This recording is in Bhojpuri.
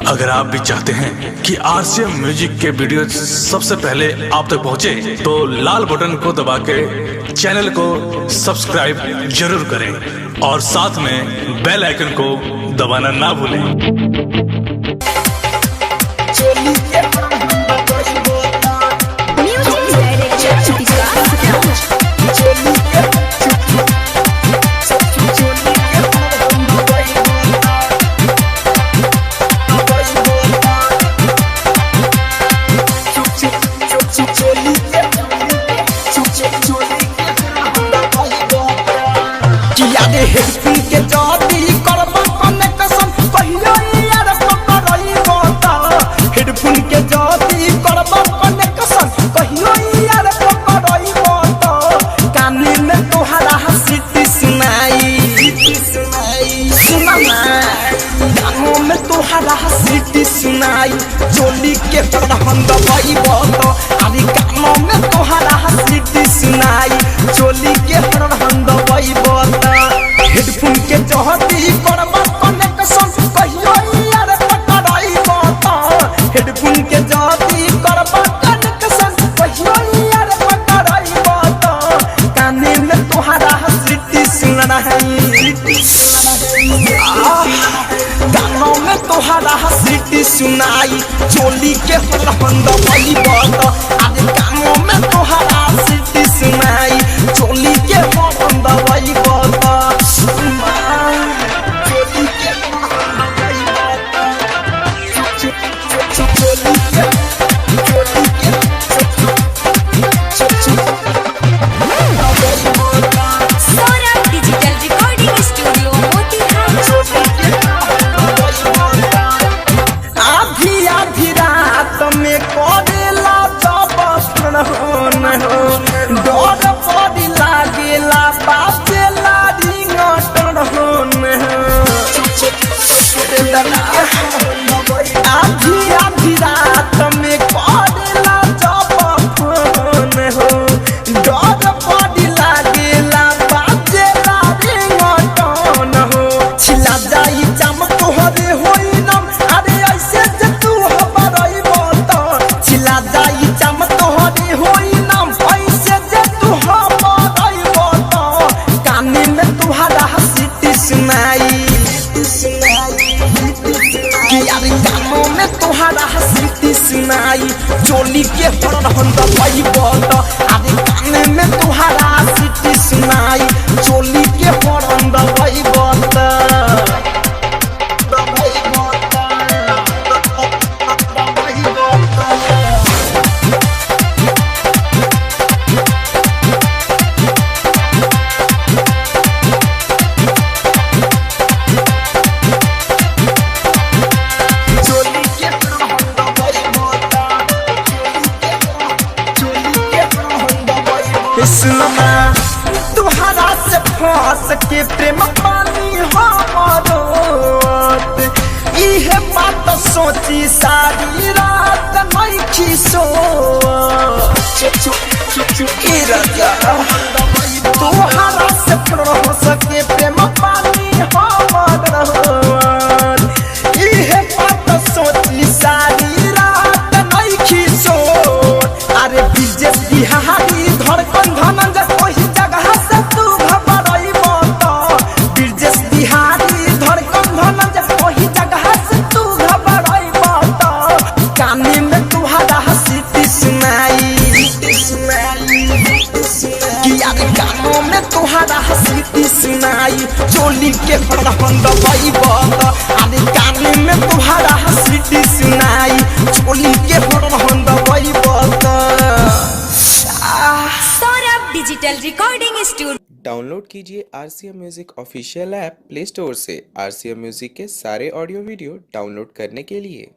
अगर आप भी चाहते हैं कि आरसीएम म्यूजिक के वीडियो सबसे पहले आप तक पहुंचे, तो लाल बटन को दबा के चैनल को सब्सक्राइब जरूर करें और साथ में बेल आइकन को दबाना ना भूलें। हेडफोन के जाती करबा कनेक्शन कहियो यार पकड़ई बोता। हेडफोन के जाती करबा कनेक्शन कहियो यार पकड़ई बोता। काने में तोहरा हंसी सुनाई सुना ना, कानों में तोहरा हंसी सुनाई चोली के परहन दबाई बोता। अरे कानों में तोहरा हंसी सुनाई चोली के परहन दबाई बोता। हेडफोन के चाहती करबा कनेक्शन कहियो यार पकड़ाई बोता। हेडफोन के चाहती करबा कनेक्शन कहियो यार पकड़ाई बोता। काने में तोहरा हंसी सुनना है, गानों में तोहरा हंसी सुनाई चोली के परहन दबाई बोता। अरे गानों में तोहरा हंसी सुनाई चोली के परहन दबाई बोता। आधी रात में करेला जब फोन हो, डर बड़ी लागेला बाजेला रिंगटोन हो। छिला जाई जाम तोहरे होई नम, अरे ऐसे जे तू हबरई बोता। छिला जाई जाम तोहरे होई नम, ऐसे जे तू हबरई बोता। काने में तोहरा हंसी सुनाई गानों में तोहरा हंसी सुनाई चोली के परहन दबाई बोता। अरे गाने में तोहरा हंसी सुनाई चोली के परहन दबाई बोता। सुना तुहरा से फंस के प्रेम पानी हमारो, इहे बात सोची सारी रात नहीं खीसो। तुहरा से फंस के प्रेम पानी हमारो, इहे बात सोची सारी रात नहीं खीसो। अरे विजय बिहारी धड़कन धनंजय वही जगह से तू घबराई बोता। ब्रजेश बिहारी धड़कन धनंजय वही जगह से तू घबराई बोता। काने में तोहरा हंसी सुनाई कि यार गानों में तोहरा हंसी सुनाई चोली के परहन दबाई बोता। अरे काने में तोहरा हंसी सुनाई चोली के परहन दबाई बोता। डिजिटल रिकॉर्डिंग स्टूडियो डाउनलोड कीजिए RCM music official app play store से। आरसीएम म्यूजिक के सारे ऑडियो वीडियो डाउनलोड करने के लिए